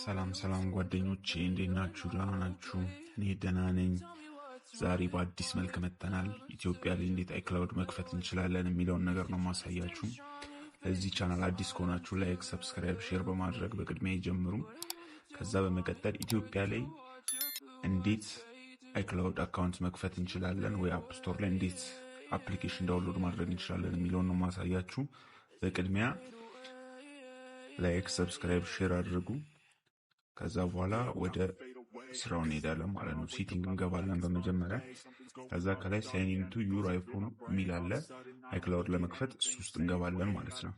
ሰላም ጓደኞቼ እንዴት ናችሁ? ደህና ናችሁ? እኔ ደህና ነኝ። ዛሬ በአዲስ መልክ መጥተናል። ኢትዮጵያ ላይ እንዴት አይክላውድ መክፈት እንችላለን የሚለውን ነገር ነው ማሳያችሁ። ለዚህ ቻናል አዲስ ከሆናችሁ ላይክ፣ ሰብስክራይብ፣ ሼር በማድረግ በቅድሚያ ይጀምሩ። ከዛ በመቀጠል ኢትዮጵያ ላይ እንዴት አይክላውድ አካውንት መክፈት እንችላለን ወይ አፕ ስቶር ላይ እንዴት አፕሊኬሽን ዳውንሎድ ማድረግ እንችላለን የሚለውን ነው ማሳያችሁ። በቅድሚያ ላይክ፣ ሰብስክራይብ፣ ሼር አድርጉ። ከዛ በኋላ ወደ ስራው እንሄዳለን ማለት ነው። ሴቲንግ እንገባለን በመጀመሪያ። ከዛ ከላይ ሳይን ኢን ቱ ዩር አይፎን የሚል አለ። አይክላውድ ለመክፈት እሱ ውስጥ እንገባለን ማለት ነው።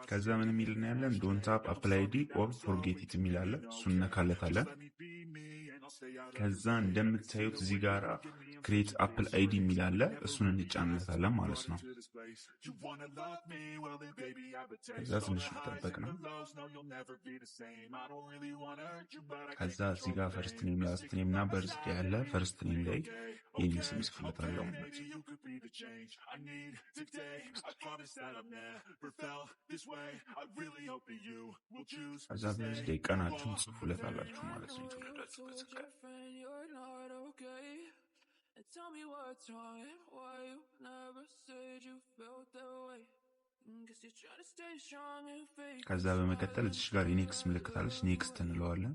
ከዛ ምን የሚል ነው ያለን? ዶንት ታፕ አፕል አይዲ ኦር ፎርጌት ኢት የሚል አለ። እሱን እነካለታለን። ከዛ እንደምታዩት እዚህ ጋራ ክሬት አፕል አይዲ የሚል አለ። እሱን እንጫንለታለን ማለት ነው። ከዛ ትንሽ መጠበቅ ነው። ከዛ እዚህ ጋር ፈርስት ኔም፣ ላስት ኔም እና በርዝዴ ያለ ፈርስት ኔም ላይ የኔ ስም ጽፍለታለሁ ማለት ነው። ከዛ በርዝዴ ቀናችሁን ጽፉለታላችሁ ማለት ነው። የተወለዳችሁበት ቀን። Tell me what's wrong and why you never said you felt that way. Guess you're trying to stay strong and fake. ከዛ በመቀጠል እዚህ ጋር የኔክስት ምልክት አለች። ኔክስት እንለዋለን።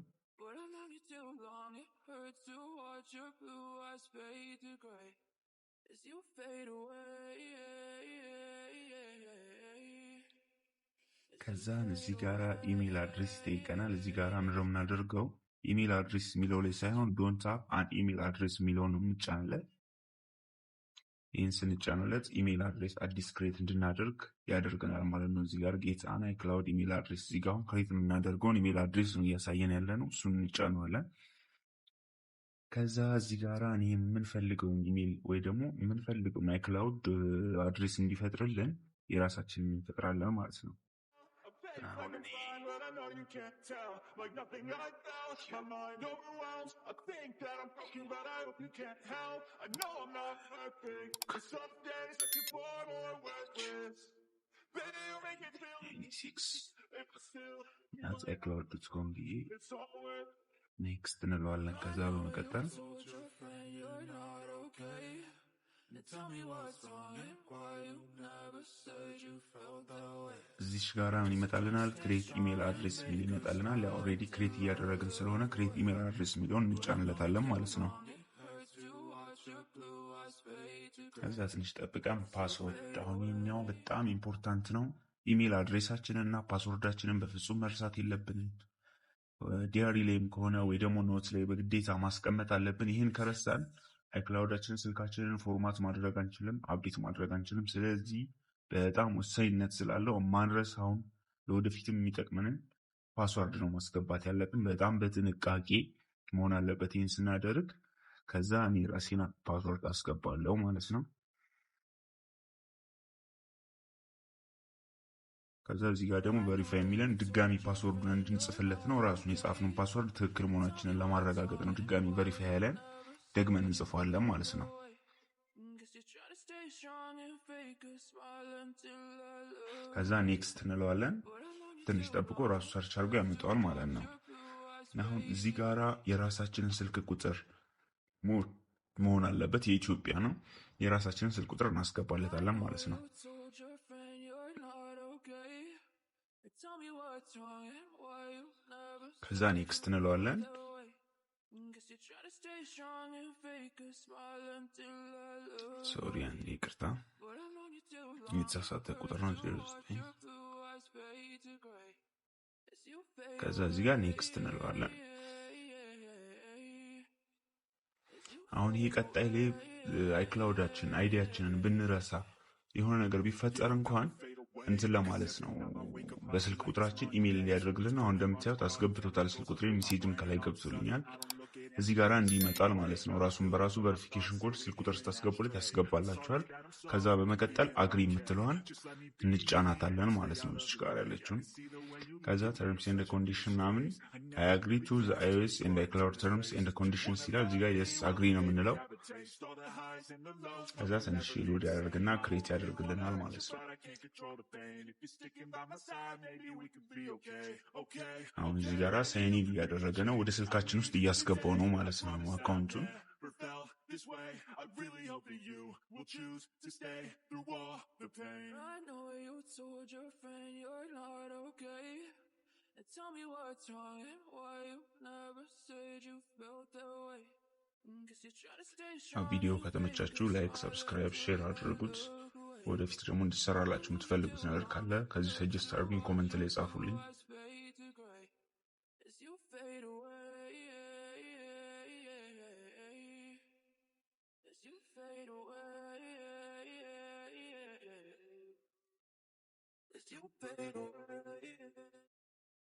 ከዛ እዚህ ጋር ኢሜል አድሬስ ይጠይቀናል። እዚህ ጋር ምንድነው የምናደርገው? ኢሜል አድሬስ የሚለው ላይ ሳይሆን ዶንት ታፕ አን ኢሜል አድሬስ የሚለውን ነው የምንጫንለት። ይህን ስንጫንለት ኢሜል አድሬስ አዲስ ክሬት እንድናደርግ ያደርገናል ማለት ነው። እዚህ ጋር ጌት አን አይክላውድ ኢሜል አድሬስ፣ እዚህ ጋር ክሬት የምናደርገውን ኢሜል አድሬስ ነው እያሳየን ያለ ነው። እሱን እንጫነዋለን። ከዛ እዚህ ጋር እኔ የምንፈልገውን ኢሜል ወይ ደግሞ የምንፈልገውን አይክላውድ አድሬስ እንዲፈጥርልን የራሳችንን እንፈጥራለን ማለት ነው። You can't tell, like nothing I felt. My mind overwhelms. I think that I'm broken, but I hope you can't help. I know I'm not perfect, but some days I can far more worthless. Baby, you make it feel 86. That's iCloud.com ብዬ ኔክስት እንለዋለን። ከዛ በመቀጠል እዚህ ጋር ምን ይመጣልናል? ክሬት ኢሜል አድሬስ የሚል ይመጣልናል። ያው ኦልሬዲ ክሬት እያደረግን ስለሆነ ክሬት ኢሜል አድሬስ የሚለውን እንጫንለታለን ማለት ነው። ከዛ ትንሽ ጠብቀን ፓስወርድ፣ አሁን የኛው በጣም ኢምፖርታንት ነው። ኢሜል አድሬሳችንን እና ፓስወርዳችንን በፍጹም መርሳት የለብንም። ዲያሪ ላይም ከሆነ ወይ ደግሞ ኖት ላይ በግዴታ ማስቀመጥ አለብን። ይህን ከረሳን አይክላውዳችንን ስልካችንን ፎርማት ማድረግ አንችልም፣ አፕዴት ማድረግ አንችልም። ስለዚህ በጣም ወሳኝነት ስላለው ማንረሳውን ለወደፊትም የሚጠቅመንን ፓስወርድ ነው ማስገባት ያለብን። በጣም በጥንቃቄ መሆን አለበት ይህን ስናደርግ። ከዛ እኔ ራሴን ፓስወርድ አስገባለሁ ማለት ነው። ከዛ እዚህ ጋር ደግሞ ቬሪፋይ የሚለን ድጋሚ ፓስወርዱን እንድንጽፍለት ነው። ራሱን የጻፍነው ፓስወርድ ትክክል መሆናችንን ለማረጋገጥ ነው። ድጋሚ ቬሪፋይ ያለን ደግመን እንጽፈዋለን ማለት ነው። ከዛ ኔክስት እንለዋለን። ትንሽ ጠብቆ ራሱ ሰርች አድርጎ ያመጣዋል ማለት ነው። አሁን እዚህ ጋራ የራሳችንን ስልክ ቁጥር መሆን አለበት። የኢትዮጵያ ነው። የራሳችንን ስልክ ቁጥር እናስገባለታለን ማለት ነው። ከዛ ኔክስት እንለዋለን። ሶሪ አንዴ ይቅርታ፣ የተሳሳተ ቁጥር ነው 09። ከዛ እዚህ ጋር ኔክስት እንለዋለን። አሁን ይሄ ቀጣይ ላይ አይክላውዳችን አይዲያችንን ብንረሳ የሆነ ነገር ቢፈጠር እንኳን እንትን ለማለት ነው። በስልክ ቁጥራችን ኢሜል እንዲያደርግልን አሁን እንደምታዩት አስገብቶታል። ስልክ ቁጥሬ ሜሴጅም ከላይ ገብቶልኛል። እዚህ ጋር እንዲመጣል ማለት ነው። ራሱን በራሱ ቬሪፊኬሽን ኮድ ስልክ ቁጥር ስታስገቡለት ያስገባላችኋል። ከዛ በመቀጠል አግሪ የምትለዋን እንጫናታለን ማለት ነው። እዚህ ጋር ያለችውን ከዛ terms and condition ምናምን I agree to the iOS and iCloud terms and conditions ይላል። እዚህ ጋር yes agree ነው የምንለው። ከዛ ትንሽ ሎድ ያደርግና ክሬት ያደርግልናል ማለት ነው። አሁን እዚህ ጋር ሳይን ኢን እያደረገ ነው፣ ወደ ስልካችን ውስጥ እያስገባው ነው ማለት ነው አካውንቱን። This way, I really hope that you will choose to stay through all the pain. I know you told your friend you're not okay, and tell me what's wrong and why you never said you felt that way. Guess you're trying to stay strong. ቪዲዮ ከተመቻችሁ ላይክ፣ ሰብስክራይብ፣ ሼር አድርጉት። ወደፊት ደግሞ እንድሰራላችሁ የምትፈልጉት ነገር ካለ ከዚህ ሰጀስት አድርጉኝ፣ ኮሜንት ላይ ጻፉልኝ።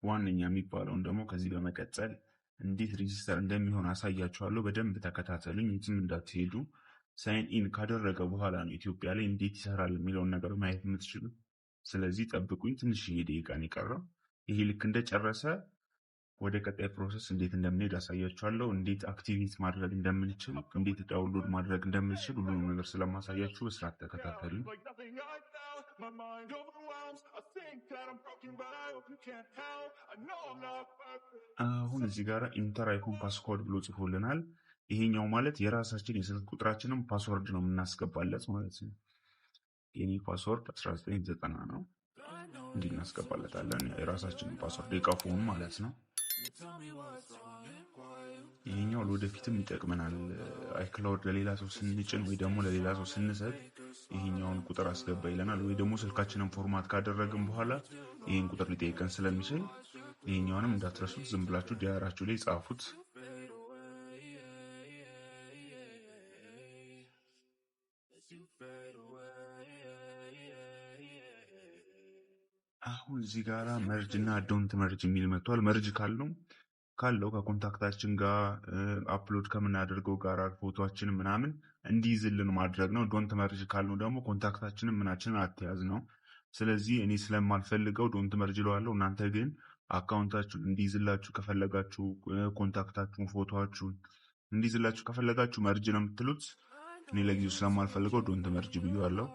ዋነኛ የሚባለውን ደግሞ ከዚህ በመቀጠል እንዴት ሬጂስተር እንደሚሆን አሳያችኋለሁ። በደንብ ተከታተሉኝ፣ የትም እንዳትሄዱ። ሳይን ኢን ካደረገ በኋላ ነው ኢትዮጵያ ላይ እንዴት ይሰራል የሚለውን ነገር ማየት የምትችሉት። ስለዚህ ጠብቁኝ፣ ትንሽዬ ደቂቃ ነው የቀረው። ይሄ ልክ እንደጨረሰ ወደ ቀጣይ ፕሮሰስ እንዴት እንደምንሄድ አሳያችኋለሁ። እንዴት አክቲቬት ማድረግ እንደምንችል፣ እንዴት ዳውንሎድ ማድረግ እንደምንችል ሁሉንም ነገር ስለማሳያችሁ በስርዓት ተከታተሉኝ። My mind overwhelms. I think that I'm broken, but I hope you can't help. I know I'm not perfect. አሁን እዚህ ጋር ኢንተር አይኮን ፓስወርድ ብሎ ጽፎልናል። ይሄኛው ማለት የራሳችን የስልክ ቁጥራችንን ፓስወርድ ነው የምናስገባለት ማለት ነው። የኔ ፓስወርድ 1990 ነው። እንዲህ እናስገባለታለን የራሳችንን ፓስወርድ የቀፉን ማለት ነው። ይሄኛው ለወደፊትም ይጠቅመናል። አይክላውድ ለሌላ ሰው ስንጭን ወይ ደግሞ ለሌላ ሰው ስንሰጥ ይሄኛውን ቁጥር አስገባ ይለናል። ወይ ደግሞ ስልካችንን ፎርማት ካደረግን በኋላ ይሄን ቁጥር ሊጠይቀን ስለሚችል ይሄኛውንም እንዳትረሱት፣ ዝም ብላችሁ ዲያራችሁ ላይ ጻፉት። አሁን እዚህ ጋራ መርጅ እና ዶንት መርጅ የሚል መጥቷል። መርጅ ካለው ከኮንታክታችን ጋር አፕሎድ ከምናደርገው ጋር ፎቶአችን ምናምን እንዲይዝልን ማድረግ ነው። ዶንት መርጅ ካልነው ደግሞ ኮንታክታችንን ምናችንን አትያዝ ነው። ስለዚህ እኔ ስለማልፈልገው ዶንት መርጅ እለዋለሁ። እናንተ ግን አካውንታችሁን እንዲይዝላችሁ ከፈለጋችሁ፣ ኮንታክታችሁን፣ ፎቶአችሁን እንዲይዝላችሁ ከፈለጋችሁ መርጅ ነው የምትሉት። እኔ ለጊዜው ስለማልፈልገው ዶንት መርጅ ብዬዋለሁ።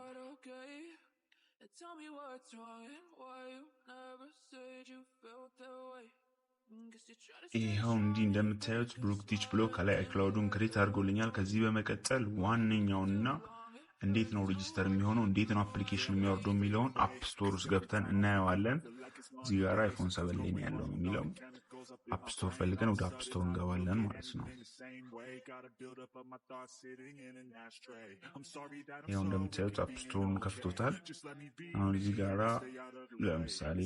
ይሄው እንዲህ እንደምታዩት ብሩክቲች ብሎ ከላይ አይክላውዱን ክሬት አድርጎልኛል። ከዚህ በመቀጠል ዋነኛውና እንዴት ነው ሬጂስተር የሚሆነው፣ እንዴት ነው አፕሊኬሽን የሚያወርደው የሚለውን አፕ ስቶር ውስጥ ገብተን እናየዋለን። እዚህ ጋር አይፎን 7 ላይ ነው ያለው የሚለው አፕ ስቶር ፈልገን ወደ አፕ ስቶር እንገባለን ማለት ነው። ይሄው እንደምታዩት አፕ ስቶርን ከፍቶታል። አሁን እዚህ ጋራ ለምሳሌ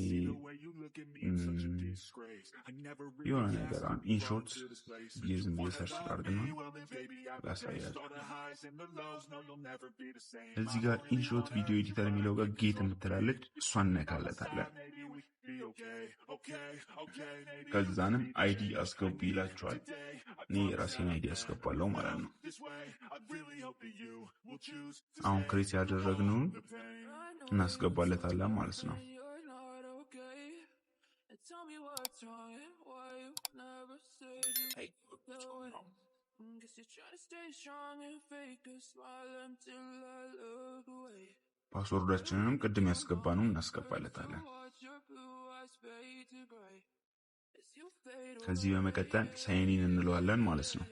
የሆነ ነገር ኢንሾርት ዝም ብዬ ሰርች ላድርግና ላሳያችሁ። እዚህ ጋር ኢንሾርት ቪዲዮ ኤዲተር የሚለው ጋር ጌት የምትላለች እሷን እነካለታለን። ከዛንም አይዲ አስገቡ ይላችኋል። እኔ የራሴን አይዲ አስገባለሁ ማለት ነው። አሁን ክሬት ያደረግነውን እናስገባለታለን ማለት ነው። ፓስወርዳችንንም ቅድም ያስገባነው እናስገባለታለን። ከዚህ በመቀጠል ሳይን ኢን እንለዋለን ማለት ነው።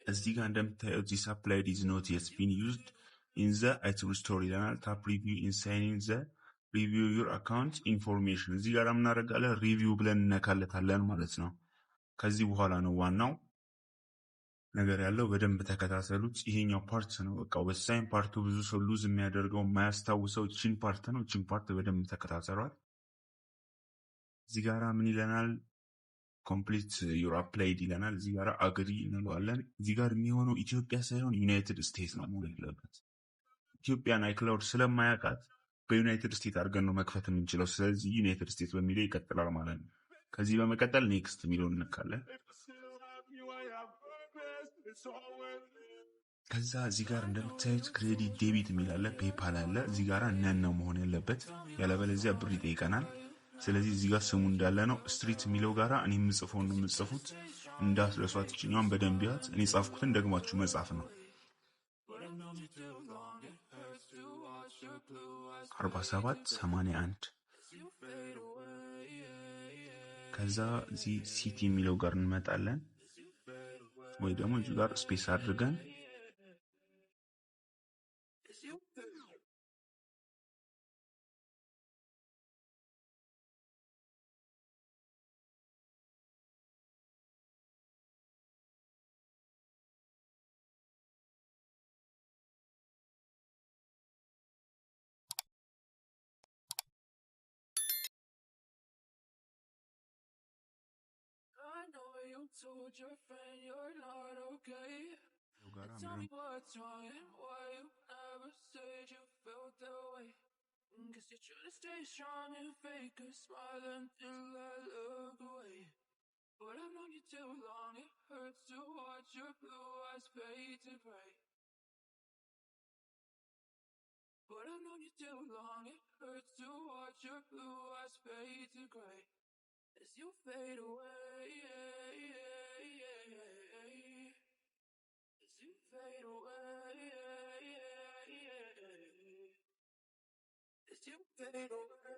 እዚህ ጋር እንደምታዩት this applied is not yet been used in the iTunes store ይለናል። ታፕ ሪቪው ኢን ሳይን ኢን ዘ ሪቪው ዩር አካውንት ኢንፎርሜሽን። እዚህ ጋር ምናደርጋለን ሪቪው ብለን እነካለታለን ማለት ነው። ከዚህ በኋላ ነው ዋናው ነገር ያለው። በደንብ ተከታተሉት። ይሄኛው ፓርት ነው በቃ ወሳኝ ፓርቱ። ብዙ ሰው ሉዝ የሚያደርገው የማያስታውሰው ቺን ፓርት ነው። ቺን ፓርት በደንብ ተከታተሏል። እዚህ ጋራ ምን ይለናል? ኮምፕሊት ዩር አፕላይድ ይለናል። እዚህ ጋራ አግሪ እንለዋለን። እዚህ ጋር የሚሆነው ኢትዮጵያ ሳይሆን ዩናይትድ ስቴትስ ነው መሆን ያለበት። ኢትዮጵያን አይክላውድ ስለማያውቃት በዩናይትድ ስቴትስ አድርገን ነው መክፈት የምንችለው። ስለዚህ ዩናይትድ ስቴትስ በሚለው ይቀጥላል ማለት ነው። ከዚህ በመቀጠል ኔክስት የሚለውን እንነካለን። ከዛ እዚህ ጋር እንደምታዩት ክሬዲት ዴቢት የሚል አለ፣ ፔፓል አለ። እዚህ ጋር ነን ነው መሆን ያለበት፣ ያለበለዚያ ብር ይጠይቀናል። ስለዚህ እዚህ ጋር ስሙ እንዳለ ነው። ስትሪት የሚለው ጋራ እኔ የምጽፈው ነው የምጽፉት። እንዳትረሷት፣ እችኛዋን በደንብ ያት። እኔ ጻፍኩትን ደግማችሁ መጻፍ ነው። 4781 ከዛ እዚህ ሲቲ የሚለው ጋር እንመጣለን፣ ወይ ደግሞ እዚህ ጋር ስፔስ አድርገን told your friend you're not okay. Tell me what's wrong and why you never said you felt that way. Guess you're trying to stay strong and fake a smile until I look away. But I've known you too long, it hurts to watch your blue eyes fade to gray. But I've known you too long, it hurts to watch your blue eyes fade to gray. As you fade away, as you fade away, as you fade away.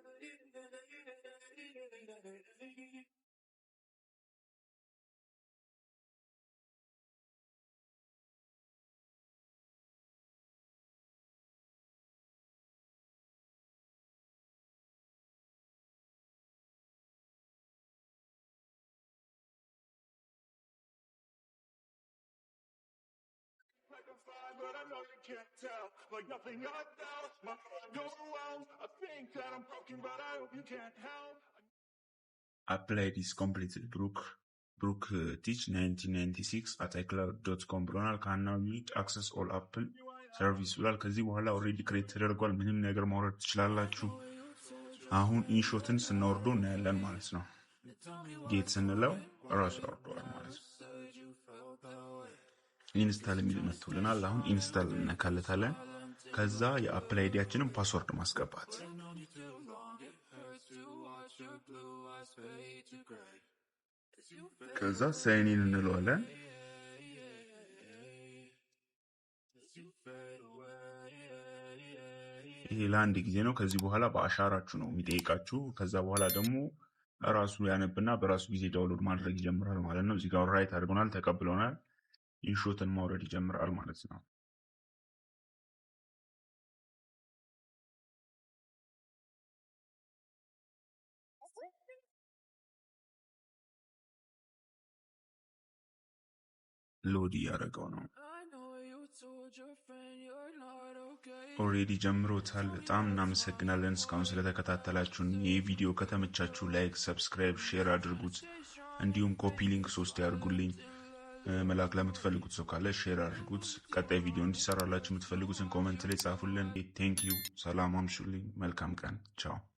But I know you can't tell, like nothing I doubt. My mind goes around, I think that I'm broken, but I hope you can't help. Apply is completed. Brooke teach 1996 @icloud.com ብሎናል። can now need access all Apple service ብሏል። ከዚህ በኋላ ኦልሬዲ ክሬት ተደርጓል። ምንም ነገር ማውረድ ትችላላችሁ። አሁን ኢንሾትን ስናወርደው እናያለን ማለት ነው። ጌት ስንለው ራሱ ያወርደዋል ማለት ነው። ኢንስታል የሚል መጥቶልናል። አሁን ኢንስታል እናካለታለን። ከዛ የአፕል አይዲያችንን ፓስወርድ ማስገባት፣ ከዛ ሳይን ኢን እንለዋለን። ይሄ ለአንድ ጊዜ ነው። ከዚህ በኋላ በአሻራችሁ ነው የሚጠይቃችሁ። ከዛ በኋላ ደግሞ ራሱ ያነብና በራሱ ጊዜ ዳውንሎድ ማድረግ ይጀምራል ማለት ነው። እዚህ ጋር ራይት አድርጎናል፣ ተቀብሎናል። ኢንሾትን ማውረድ ይጀምራል ማለት ነው። ሎድ እያደረገው ነው። ኦልሬዲ ጀምሮታል። በጣም እናመሰግናለን እስካሁን ስለተከታተላችሁን። ይህ ቪዲዮ ከተመቻችሁ ላይክ፣ ሰብስክራይብ፣ ሼር አድርጉት። እንዲሁም ኮፒ ሊንክ 3 ያድርጉልኝ። መላክ ለምትፈልጉት ሰው ካለ ሼር አድርጉት። ቀጣይ ቪዲዮ እንዲሰራላችሁ የምትፈልጉትን ኮሜንት ላይ ጻፉልን። ቴንክ ዩ። ሰላም አምሹልኝ። መልካም ቀን። ቻው